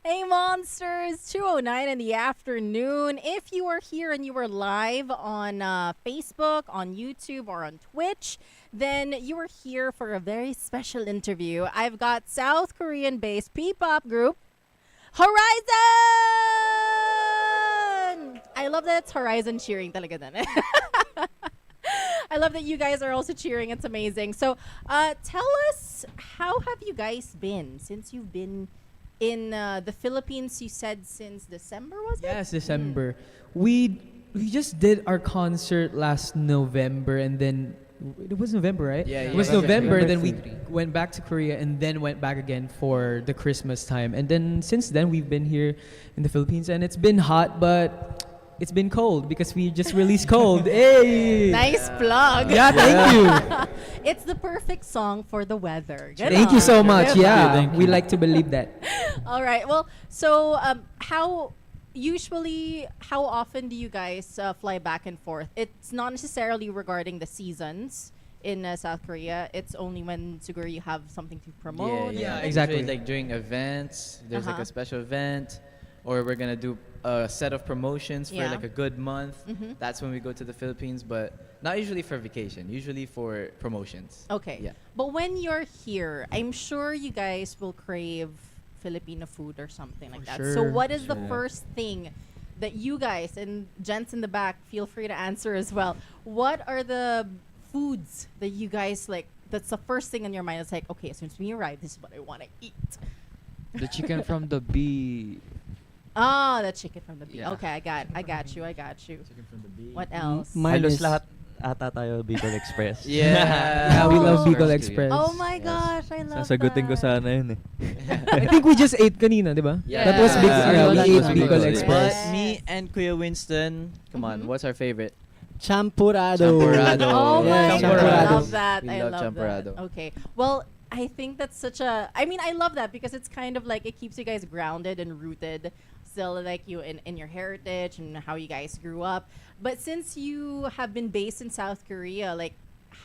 Hey Monsters, 2:09 in the afternoon. If you are here and you are live on Facebook, on YouTube, or on Twitch, then you are here for a very special interview. I've got South Korean-based P-pop group Horizon! I love that it's Horizon cheering talaga dun. I love that you guys are also cheering. It's amazing. So, tell us, how have you guys been since you've been in the Philippines? You said since December, was it? Yes, December. We just did our concert last November, and then it was November, right? Yeah, It was yeah. November. Then we 3. went back to Korea, and then went back again for the Christmas time. And then since then, we've been here in the Philippines, and it's been hot, but it's been cold because we just released Cold. Hey! Nice plug. Yeah, thank you. It's the perfect song for the weather. Thank you so much. Diba? Yeah, Thank we you. like to believe that. All right. Well, so how often do you guys fly back and forth? It's not necessarily regarding the seasons in South Korea. It's only when siguro you have something to promote. Yeah, Like, exactly. usually, like during events, there's like Uh-huh. a special event, or we're gonna do a set of promotions for Yeah. like a good month. Mhm. That's when we go to the Philippines, but not usually for vacation. Usually for promotions. Okay. Yeah. But when you're here, I'm sure you guys will crave Filipino food or something like that. So sure, what is the sure. first thing that you guys, and gents in the back, feel free to answer as well. What are the foods that you guys like, that's the first thing in your mind? It's like, okay, as soon as we arrive, this is what I want to eat. The chicken from the bee. Ah, the chicken from the bee. Yeah. Okay, I got you. Chicken from the bee. What else? Halos is- lahat ata tayo Bicol Express. Yeah. Yeah, we love Oh. Bicol First, Express. Oh my Yes. gosh, I love Sasagutin ko that. sana yun eh. I think we just ate kanina, di ba? Yeah. That was big. Yeah. Yeah, we That ate was Bicol Bicol Express. Yes. But me and Kuya Winston, come on, Mhm. what's our favorite? Champurado. Champurado. Oh Yeah, my god, I champurado. love that. We I love love champurado. that. Okay. Well, I think that's such a, I mean, I love that because it's kind of like, it keeps you guys grounded and rooted still, like you in your heritage and how you guys grew up. But since you have been based in South Korea, like,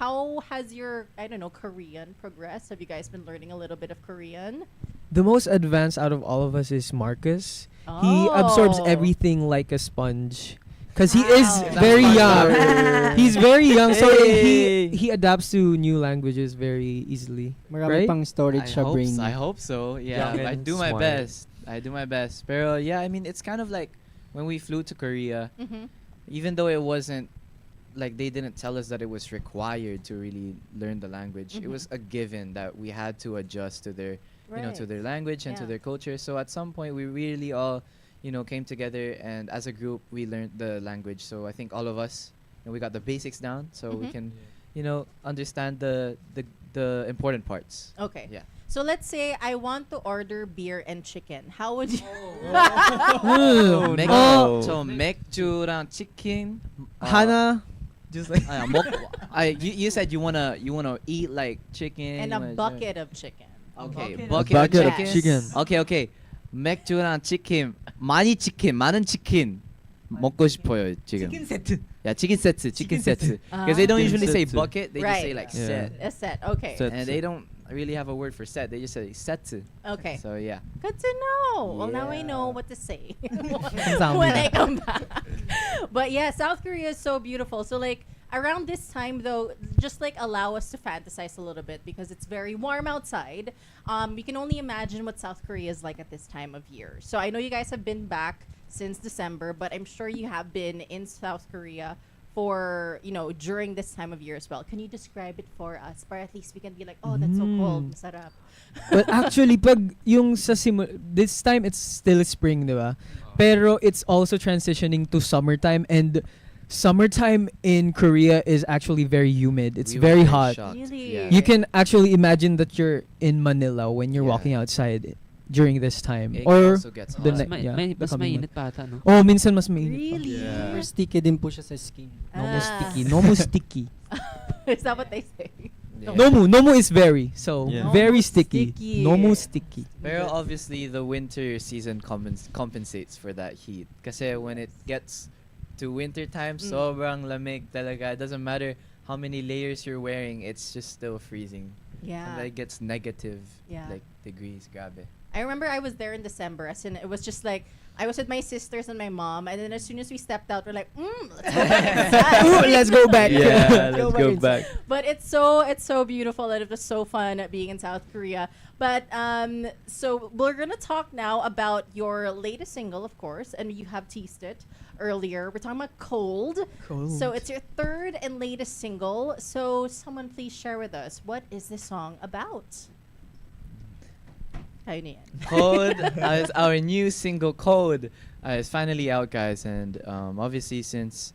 how has your, I don't know, Korean progressed? Have you guys been learning a little bit of Korean? The most advanced out of all of us is Marcus. He absorbs everything like a sponge. Because he is Wow. very That's young. fun. He's very young, so Hey. he adapts to new languages very easily. Marami Right? pang storage sa brain. I hope so. Yeah, Young I and do my smart. best. I do my best. Pero yeah, I mean, it's kind of like when we flew to Korea, Mm-hmm. even though it wasn't like they didn't tell us that it was required to really learn the language. It Mhm. was a given that we had to adjust to their, you know, to Right. their language and to Yeah. their culture. So at some point, we really all, you know, came together, and as a group, we learned the language. So I think all of us, and we got the basics down, so we Mhm. can, you know, understand the important parts. Okay. Yeah. So let's say I want to order beer and chicken. How would you? Oh, 맥, no. 저 맥주랑 치킨. Hana, just like You said you wanna eat like chicken And you a wanna- bucket of chicken. Okay, bucket bucket of of chicken. chicken. Okay. 맥주랑 치킨, 많은 치킨 먹고 싶어요 지금. chicken set. Yeah, chicken se트. Because Ah. they don't usually say 세트. bucket, they just say Right. like Yeah. set. A set. Okay. Set. And they don't really have a word for set. They just say se트. Okay. So yeah. Good to know. Well, now I Yeah. know what to say Zombie. when I come back. But yeah, South Korea is so beautiful. So like around this time though, just like allow us to fantasize a little bit because it's very warm outside. We can only imagine what South Korea is like at this time of year. So I know you guys have been back since December, but I'm sure you have been in South Korea for, you know, during this time of year as well. Can you describe it for us? Or at least we can be like, oh, that's so cold. Masarap. But actually, pag yung sa this time it's still spring, di ba? Pero it's also transitioning to summertime, and summertime in Korea is actually very humid. It's We were very hot. shocked. Really? Yeah. You can actually imagine that you're in Manila when you're Yeah. walking outside during this time. It Or also gets the hot. ne- yeah, Mas the coming mainit pa ata, no? oh, minsan mas mainit. pa. Really? Yeah. Super sticky din po siya sa skin. Nomo Ah. sticky. Nomo sticky. Is that what they say? Yeah. Nomu is very. So, Yeah. very Nomu sticky. sticky. Nomu sticky. Pero obviously the winter season compensates for that heat. Kasi when it gets to winter time, sobrang lamig talaga. It doesn't matter how many layers you're wearing, it's just still freezing. Yeah. And it gets negative Yeah. like degrees, grabe. I remember I was there in December, as in it was just like I was with my sisters and my mom, and then as soon as we stepped out, we're like, let's go back inside. Ooh, let's go back. Yeah, Let's let's go inside. back. But it's so beautiful, and it was so fun being in South Korea. But so we're gonna talk now about your latest single, of course, and you have teased it earlier. We're talking about Cold. Cold. So it's your third and latest single. So someone please share with us, what is this song about? Kayo na yan. Code as our new single Code is finally out, guys, and obviously since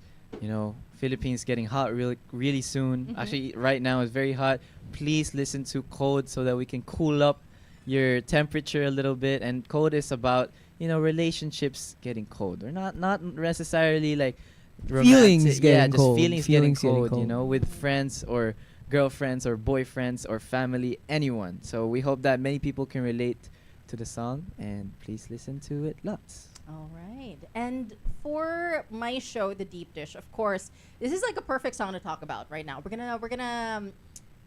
Philippines getting hot really soon. Mhm. Actually, right now is very hot. Please listen to Code so that we can cool up your temperature a little bit. And Code is about relationships getting cold, or not necessarily like Feelings romantic- getting just cold. feelings Feelings getting getting cold, cold. with friends or girlfriends or boyfriends or family, anyone. So we hope that many people can relate to the song, and please listen to it lots. All right. And for my show, The Deep Dish, of course, this is like a perfect song to talk about right now. We're gonna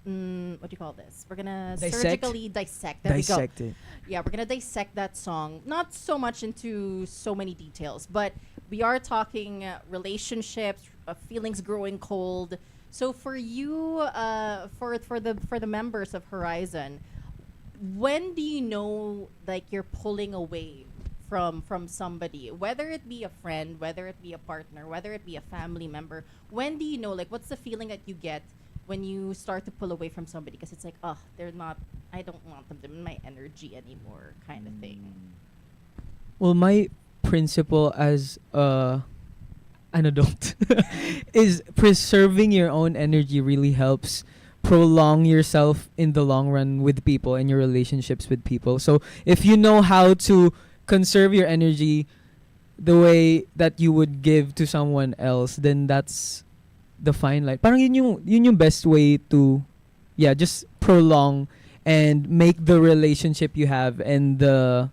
what do you call this? We're gonna Dissect? surgically dissect. There we go. Dissect it. Yeah, we're gonna dissect that song. Not so much into so many details, but we are talking relationships, feelings growing cold. So for you, for the members of Horizon, when do you know like you're pulling away from somebody, whether it be a friend, whether it be a partner, whether it be a family member? When do you know, like, what's the feeling that you get when you start to pull away from somebody because it's like, oh, they're not, I don't want them in my energy anymore, kind of thing? Well, my principle as an adult is preserving your own energy really helps prolong yourself in the long run with people and your relationships with people. So if you know how to conserve your energy the way that you would give to someone else, then that's the fine line. Parang yun yung best way to just prolong and make the relationship you have and the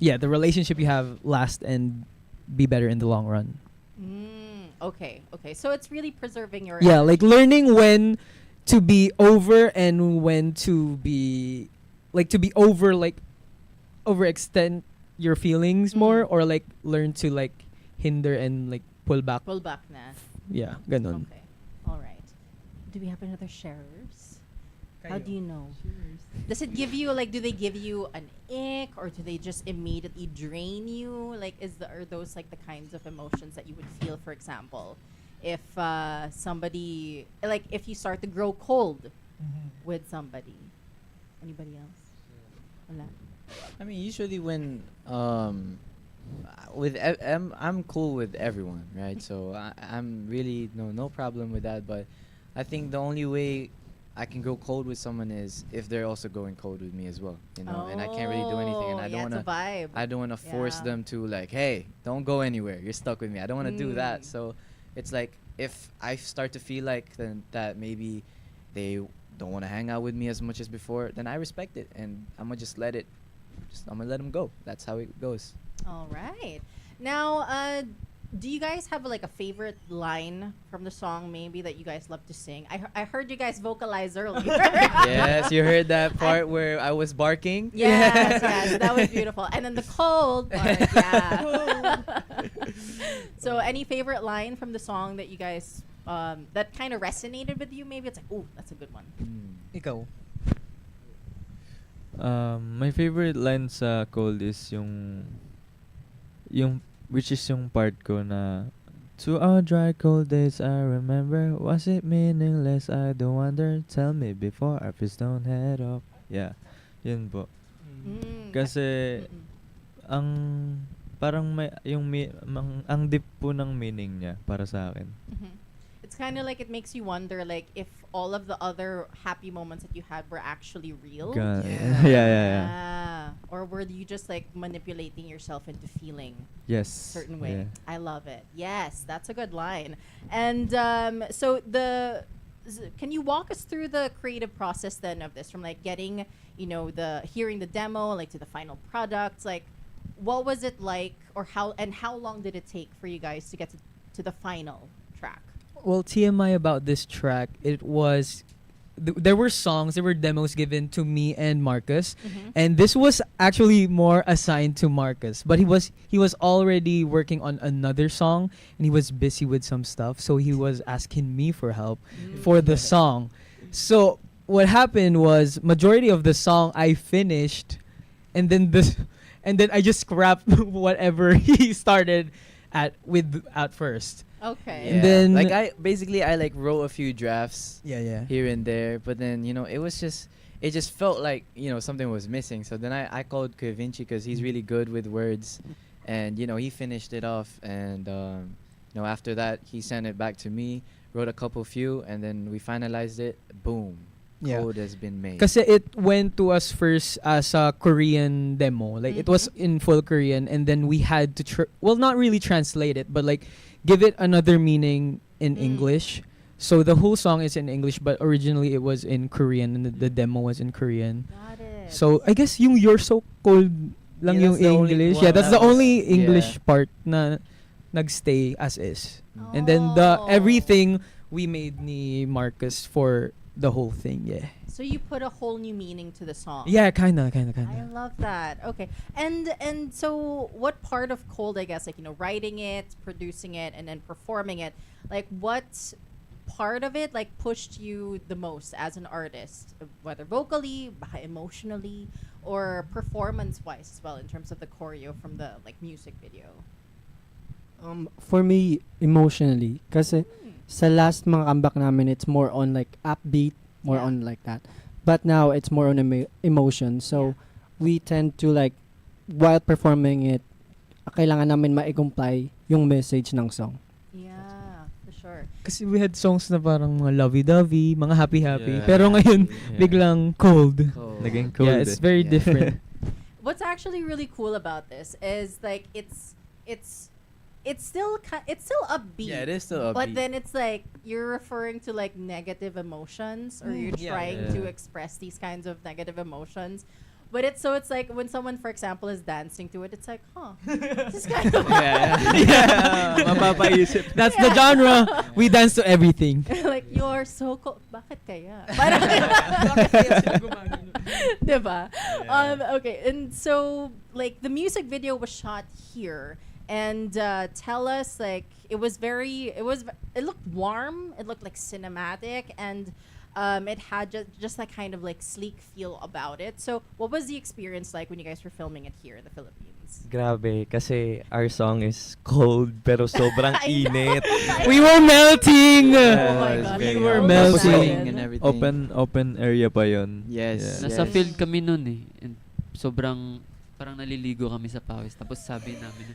relationship you have last and be better in the long run. Okay. So it's really preserving your Yeah, energy. like learning when to be over and when to be overextend your feelings more, or like learn to like hinder and like pull back. Pull back na. Yeah, ganun. Okay. All right. Do we have another sharers? How do you know? Does it give you do they give you an ick, or do they just immediately drain you? Like, are those like the kinds of emotions that you would feel, for example, if somebody, like, if you start to grow cold with somebody? Anybody else? Wala. I mean, usually when I'm cool with everyone, right? So I'm really no problem with that. But I think the only way I can go cold with someone is if they're also going cold with me as well, and I can't really do anything, and I don't it's a wanna vibe. I don't wanna force Yeah. them to like, hey, don't go anywhere, you're stuck with me. I don't wanna do that. Mm. So it's like if I start to feel like that maybe they don't want to hang out with me as much as before, then I respect it, and I'm gonna just I'm gonna let them go. That's how it goes. All right. Now, do you guys have like a favorite line from the song, maybe, that you guys love to sing? I heard you guys vocalize earlier. Yes, you heard that part where I was barking. Yes, that was beautiful. And then the cold part, yeah. So, any favorite line from the song that you guys that kind of resonated with you? Maybe it's like, oh, that's a good one. Ikaw. My favorite line sa Cold is yung which is yung part ko na, to our dry cold days I remember, was it meaningless? I do wonder, tell me before our fears don't head off. Yeah, yun po. Kasi ang parang may ang deep po ng meaning niya para sa akin. It's kind of like it makes you wonder, like, if all of the other happy moments that you had were actually real. Yeah. Or were you just like manipulating yourself into feeling Yes. a certain way? Yeah. I love it. Yes, that's a good line. And so can you walk us through the creative process then of this, from like getting, hearing the demo, like, to the final product? Like, what was it like, or how long did it take for you guys to get to the final track? Well, TMI about this track, it was there were songs, there were demos given to me and Marcus, Mhm. and this was actually more assigned to Marcus, but he was already working on another song, and he was busy with some stuff, so he was asking me for help for the song. So what happened was majority of the song I finished, and then I just scrapped whatever he started at first. Okay. And then- like I like wrote a few drafts Yeah. here and there, but then it just felt like something was missing. So then I called Vinci because he's really good with words, and he finished it off, and after that he sent it back to me, wrote a few, and then we finalized it. Boom, Yeah. code has been made. Kasi it went to us first as a Korean demo. Like, it was in full Korean, and then we had to not really translate it, but like give it another meaning in English. So the whole song is in English, but originally it was in Korean, and the demo was in Korean. Got it. So I guess yung "You're So Cold" lang Yeah, yung that's the only English. one Yeah, that's that the only was- English yeah. part na nagstay as is. And then the Oh. everything we made ni Marcus for the whole thing. Yeah. So you put a whole new meaning to the song. Yeah, kinda. I love that. Okay. And so what part of Cold, I guess, like, writing it, producing it, and then performing it, like, what part of it like pushed you the most as an artist, whether vocally, baka emotionally, or performance wise as well, in terms of the choreo from the like music video? For me, emotionally, kasi sa last mga comeback namin, it's more on like upbeat, more Yeah. on like that. But now it's more on emotion. So we tend to like, while performing it, kailangan namin ma-comply yung message ng song. Yeah, for sure. Kasi we had songs na parang mga lovey-dovey, mga happy-happy. Yeah. Pero ngayon, Yeah. biglang cold. Cold. Naging cold. Yeah, it's very Yeah. different. What's actually really cool about this is like it's still upbeat. Yeah, it is still upbeat. But then it's like you're referring to like negative emotions, or you're Yeah. trying to Yeah. express these kinds of negative emotions. But it's like when someone, for example, is dancing to it, it's like, this is kind of Mapapaisip. That's the genre. We dance to everything. like, you're so cold. Bakit kaya? Parang diba? Okay, and so like the music video was shot here, and tell us, like, it looked warm, it looked like cinematic, and it had just like kind of like sleek feel about it. So what was the experience like when you guys were filming it here in the Philippines? Grabe, kasi our song is cold pero sobrang I know. init. We were melting. Oh my God, we I were know. melting. and everything. Open area pa yun. Yes. Yeah. Nasa Yes. field kami nun and sobrang parang naliligo kami sa pawis. Tapos sabi namin,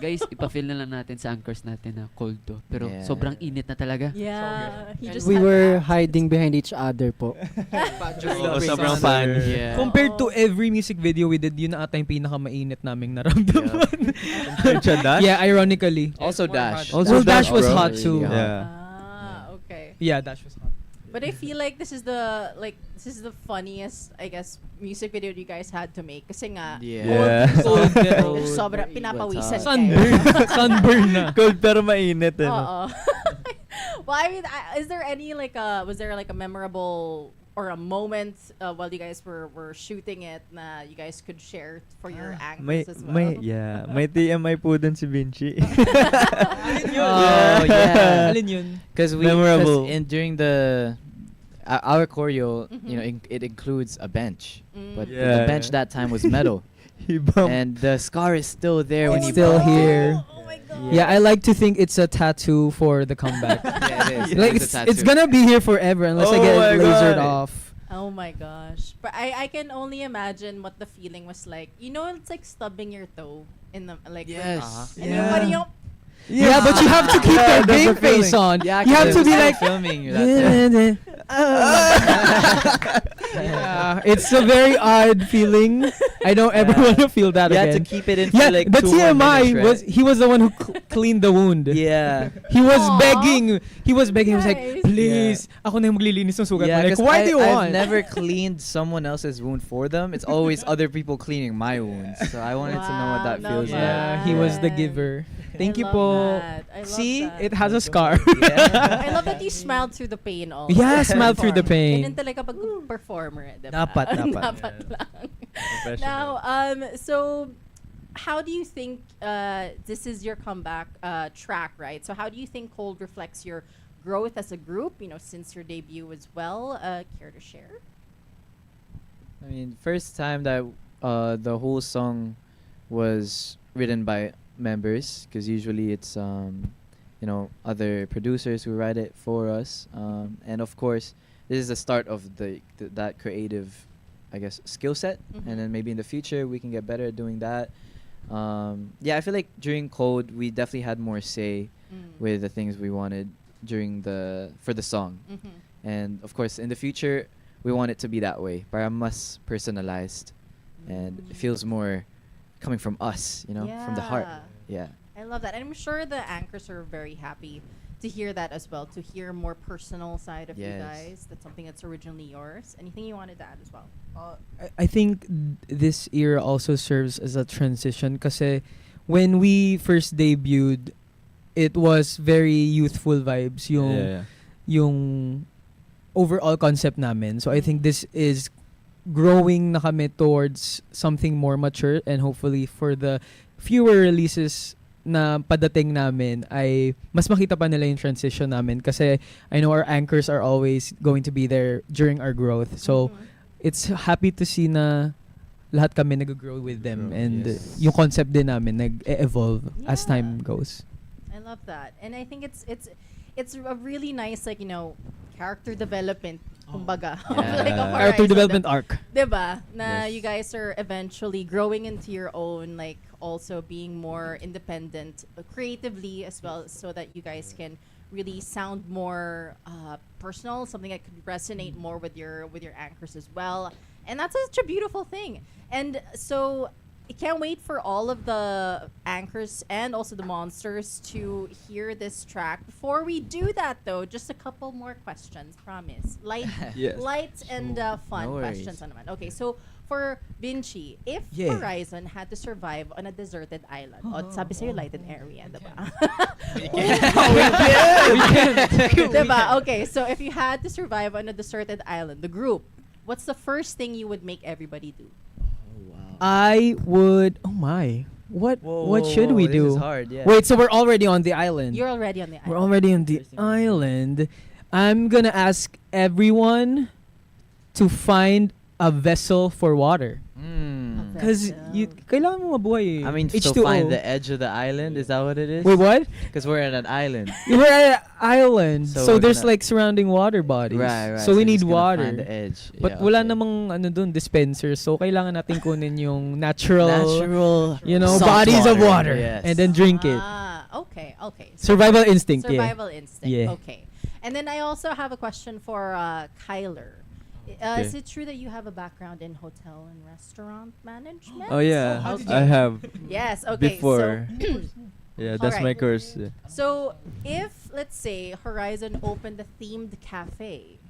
guys, ipa-feel na lang natin sa anchors natin na cold to. Pero Yeah. sobrang init na talaga. Yeah, he just We had were that. hiding behind each other po. Oo, sobrang fan. Yeah. Compared to every music video we did, yun na ata yung pinakamainit naming naramdaman. Yeah, ironically. Also Dash. Also Dash was bro. hot too. Yeah. Okay. Yeah, Dash was hot. But I feel like this is the funniest, I guess, music video you guys had to make. Kasi nga, Yeah. cold, Cold. sobra pinapawisan Sunburn. kayo. Sunburn na. Cold pero mainit. Oo. Well, I mean, is there any was there like a memorable or a moment while you guys were shooting it na you guys could share for your anchors as well? May TMI po dun si Vinci. Oh, yeah. Alin yun? Because Memorable. during our choreo, Mhm. it includes a bench, but Yeah. the bench that time was metal, He bumped. and the scar is still there when It's he still bumped it. here. Oh my god. Yeah, I like to think it's a tattoo for the comeback. Yeah, it is. Like It's a it's tattoo. gonna be here forever unless I Oh get my lasered God. off. Oh my gosh. But I can only imagine what the feeling was like. It's like stubbing your toe in the like Yes. and then putting your Yeah, but you have to keep Yeah, that that's big the feeling. face on. Yeah, You have to be like filming that time. yeah, it's a very odd feeling. I don't ever want to feel that You had to again. keep it in Yeah, for like but 2 more TMI minutes, right? he was the one who cleaned the wound. Yeah. He was Aw. begging. He was begging. He was like, Nice. please, ako na yung maglilinis ng sugat mo. Yeah, Like, 'cause why do you want? I've never cleaned someone else's wound for them. It's always other people cleaning my wounds. So I wanted to know what that Wow, feels naman. Yeah, like. he was the Yeah. giver. Thank I you love po. that. I love See, that. it has a scar. I love that you smiled through the pain also. Yeah, smiled through the Perform. pain. Ganun talaga pag performer, diba? Dapat. Dapat lang. Now, so how do you think this is your comeback track, right? So how do you think Cold reflects your growth as a group, since your debut as well? Care to share? I mean, first time that the whole song was written by members, because usually it's other producers who write it for us, and of course this is the start of that creative, I guess, skill set, and then maybe in the future we can get better at doing that. I feel like during Cold we definitely had more say with the things we wanted for the song, and of course in the future we want it to be that way, para mas personalized, and it feels more coming from us, from the heart. Yeah. I love that. And I'm sure the anchors are very happy to hear that as well, to hear more personal side of you Yes. guys. That's something that's originally yours. Anything you wanted to add as well? I think this era also serves as a transition kasi when we first debuted, it was very youthful vibes yung overall concept namin. So I think this is growing na kami towards something more mature, and hopefully for the fewer releases na padating namin ay mas makita pa nila yung transition namin kasi I know our anchors are always going to be there during our growth. So it's happy to see na lahat kami nag-grow with them, and yung concept din namin nag-evolve as time goes. I love that. And I think it's a really nice, character development, kumbaga. of Character Horizon, development arc. Diba? Na Yes. you guys are eventually growing into your own, also being more independent creatively as well, so that you guys can really sound more personal, something that could resonate more with your anchors as well. And that's such a beautiful thing. And so I can't wait for all of the anchors and also the monsters to hear this track. Before we do that, though, just a couple more questions, promise. Light and fun No worries. questions. Naman. Okay, so for Vinci, if Horizon had to survive on a deserted island, sabi sa'yo light and airy, diba? Diba? Okay, so if you had to survive on a deserted island, the group, what's the first thing you would make everybody do? I would. Oh my. What should we do? This is hard, yeah. Wait, so we're already on the island. You're already on the island. We're already on the island. I'm gonna ask everyone to find a vessel for water. Because kailangan mo mabuhay eh. I mean, to H2O. find the edge of the island, is that what it is? Wait, what? Because we're on an island. We're at an island, So so we're there's gonna- surrounding water bodies. Right. So we you're need just gonna water. Find the edge. But Yeah, wala okay. namang dun, dispenser. So kailangan natin kunin yung natural, Natural, salt bodies of water. water. Yes. And then drink it. Okay. So Survival instinct, survival instinct. Yeah. Okay. And then I also have a question for Kyler. Is it true that you have a background in hotel and restaurant management? Oh yeah, How did I you- have Yes. Okay. before. So, Yeah, that's my Alright. course. Yeah. so if let's say Horizon opened a themed cafe,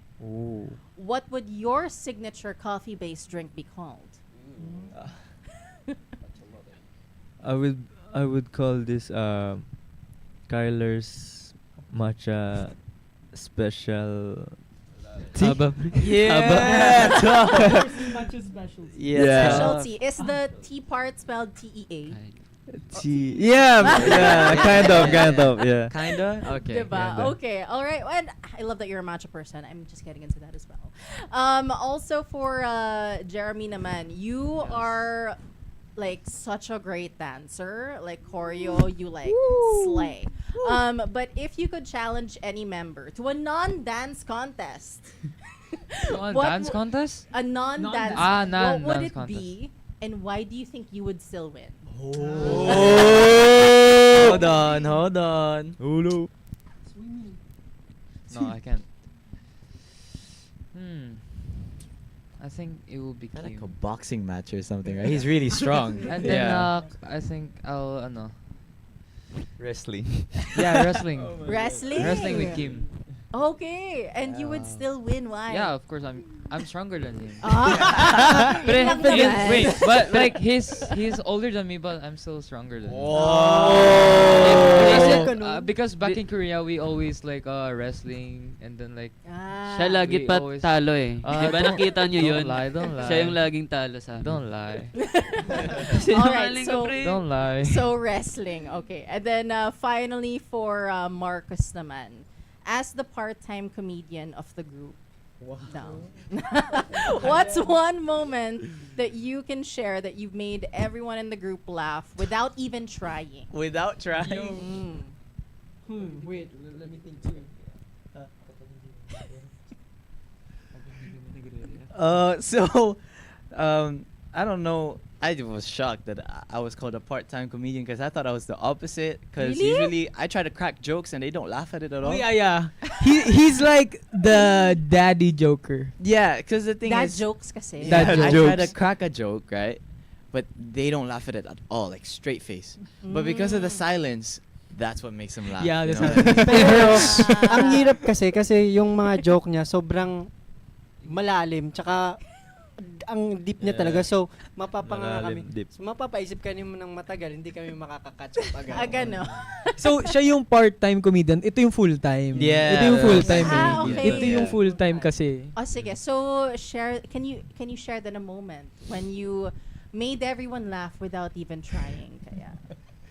what would your signature coffee-based drink be called? I would call this Kyler's matcha special. Haba. Yeah. Yeah. Specialty. Is the tea part spelled T-E-A? Kind of, yeah. Kinda? Okay. Diba? Okay, all right. And I love that you're a matcha person. I'm just getting into that as well. Also for Jeremy naman, you are such a great dancer. Like choreo, you slay. But if you could challenge any member to a non-dance contest, what Dance wo- contest? a non-dance, what would non-dance it contest. be, and why do you think you would still win? Hold on. Hello. No, I can't. I think it will be Like a Kim. boxing match or something, right? He's really strong. And then I think I'll Wrestling. yeah, wrestling. Wrestling. Wrestling with Kim. Okay, and you would still win. Why? Yeah, of course I'm stronger than him. Ah. But Yun lang naman. wait, but he's older than me, but I'm still stronger than him. Oh. because back in Korea we always like wrestling and then like Siya lagi We pa always- talo eh. Di ba nakita nyo yun? Don't lie. Siya yung laging talo sa amin. Don't lie. Sinungaling ka, so- pre. Don't lie. So wrestling, okay. And then finally for Marcus naman, as the part-time comedian of the group, now, what's one moment that you can share that you've made everyone in the group laugh without even trying? Without trying. Wait, let me think too. So, I don't know. I was shocked that I was called a part-time comedian because I thought I was the opposite. Because Really? usually I try to crack jokes and they don't laugh at it at all. Oh, yeah. He's like the daddy joker. Yeah, because the thing Dad is, jokes kasi. Dad I try to jokes. crack a joke, right? But they don't laugh at it at all, like straight face. But because of the silence, that's what makes them laugh. Yeah, you that's know what- what I mean? Pero, Ah. ang hirap kasi yung mga joke niya sobrang malalim, tsaka ang deep niya talaga. So, mapapanga kami. Malalim, deep. So, mapapaisip ka niyo ng matagal, hindi kami makakakatch up agad. Gano. So, siya yung part-time comedian. Ito yung full-time. Yeah. Ito yung full-time. Ah, okay. Ito yung full-time kasi. Oh, sige. So, can you share then a moment when you made everyone laugh without even trying? Kaya.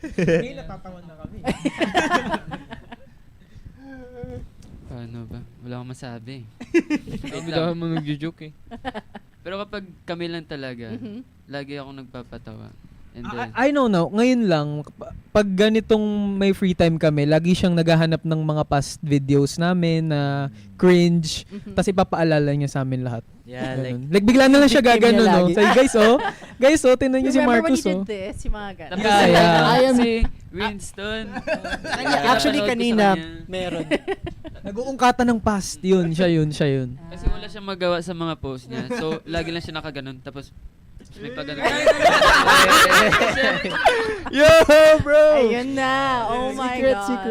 Ngayon natatawan na kami. Paano ba? Wala akong masabi. Kami daw mo nagjo-joke eh. Pero kapag kami lang talaga, Mhm. lagi akong nagpapatawa. And then, I don't know. Ngayon lang, pag ganitong may free time kami, lagi siyang naghahanap ng mga past videos namin na cringe. Mhm. Tapos ipapaalala niya sa amin lahat. Yeah, Ganun. Like bigla na lang siya Victim niya gaganon, no? lagi. Say, guys, tingnan niyo si Remember when Marcus, you did oh. this? Yung mga ganun. tapos Yeah, yeah. I am- si Winston. Actually, Napanood ko sa kanina, kanya. meron. Nag-uungkata ng past. Yun, siya yun. Kasi wala siyang magawa sa mga post niya. So, lagi lang siya nakaganon. Tapos may pagano. Yo, bro! Ayun na. Oh my God.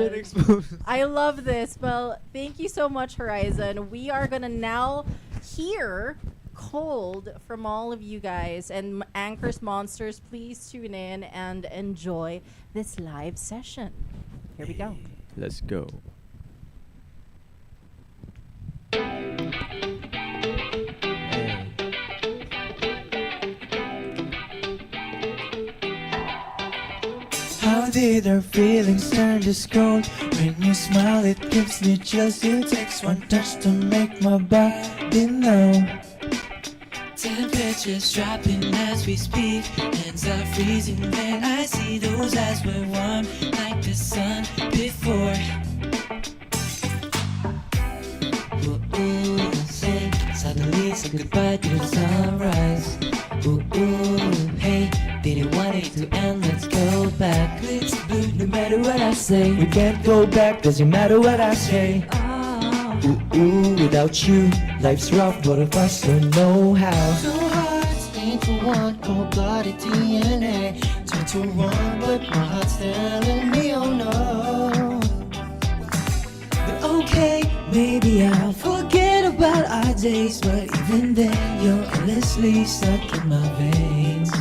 I love this. Well, thank you so much, Horizon. We are gonna now hear Cold from all of you guys. And Anchors Monsters, please tune in and enjoy this live session. Here we go. Let's go. How did our feelings turn this cold? When you smile, it gives me chills. It takes one touch to make my body numb. Temperatures dropping as we speak. Hands are freezing when I see those eyes were warm like the sun before. Ooh, ooh, say suddenly it's a goodbye to the sunrise. Ooh, ooh, hey, didn't want it to end, let's go back. It's blue no matter what I say. We can't go back, doesn't matter what I say. Ooh, ooh, without you, life's rough, both of us don't know how. Two hearts into one, cold-blooded DNA. Turn to one, but my heart's telling me, oh no. But okay, maybe I'll forget about our days. But even then, you're endlessly stuck in my veins.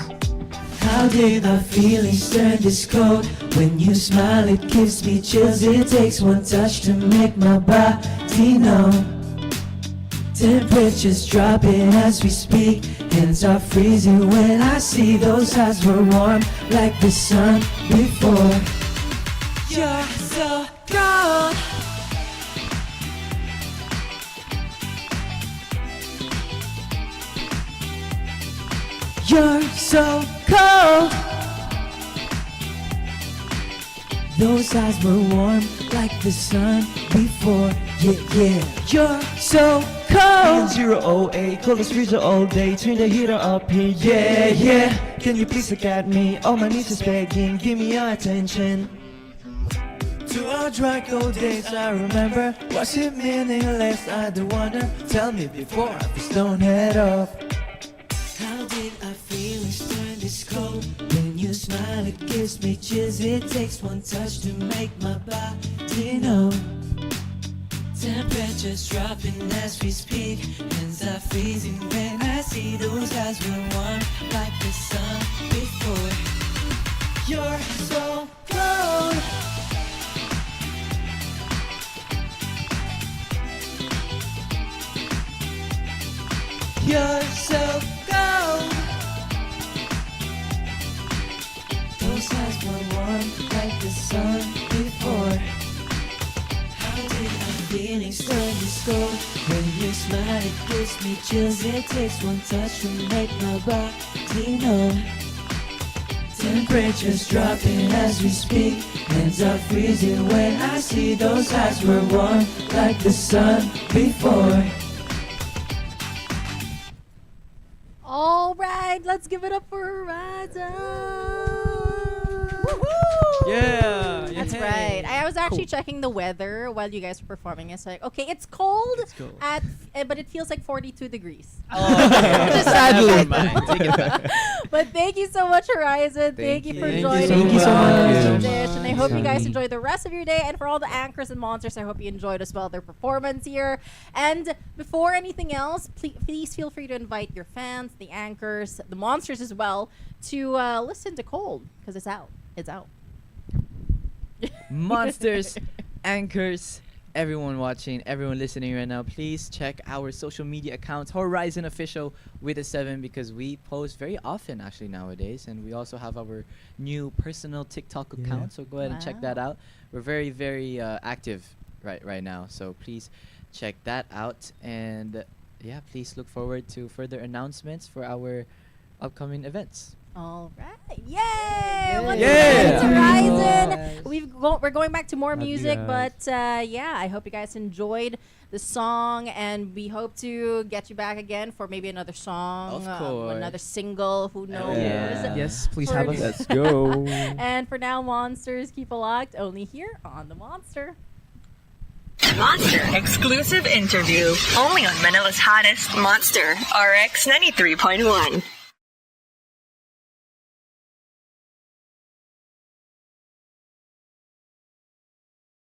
How did our feelings turn this cold? When you smile, it gives me chills. It takes one touch to make my body numb. Temperatures dropping as we speak. Hands are freezing when I see those eyes were warm like the sun before. You're so cold. You're so cold. Those eyes were warm like the sun before. Yeah, yeah. You're so cold. 008, coldest freezer all day. Turn the heater up here. Yeah, yeah. Can you please look at me? All my knees is begging. Give me your attention. To our dry cold days I remember. Was it meaningless? I do wonder. Tell me before I just don't head off. How did our feelings turn this cold? When you smile it gives me chills. It takes one touch to make my body know. Temperatures dropping as we speak. Hands are freezing when I see those eyes were warm like the sun before. You're so cold. me chills. It takes one touch to make my body numb. Temperatures dropping as we speak. Hands are freezing when I see those eyes were warm like the sun before. All right, let's give it up for Horizon. Yeah. That's right. I was actually checking the weather while you guys were performing. It's like, okay, it's cold, but it feels like 42 degrees. Sadly. But thank you so much, Horizon. Thank you for joining Thank you us so on much. this dish. And I hope you guys enjoy the rest of your day. And for all the anchors and monsters, I hope you enjoyed as well their performance here. And before anything else, please feel free to invite your fans, the anchors, the monsters as well, to listen to Cold, because it's out. It's out. Monsters, anchors, everyone watching, everyone listening right now, please check our social media accounts, Horizon Official with a 7, because we post very often actually nowadays, and we also have our new personal TikTok account, so go ahead and check that out. We're very, very active right now, so please check that out, and yeah, please look forward to further announcements for our upcoming events. All right. Yay! Once Yeah. again, it's Horizon. Guys. We're going back to more Love you music, guys. but yeah, I hope you guys enjoyed the song, and we hope to get you back again for maybe another song, Of course. another single, who knows. Yeah. Yes, please For- have us. Let's go. And for now, Monsters, keep it locked only here on The Monster. Monster exclusive interview only on Manila's hottest Monster RX 93.1.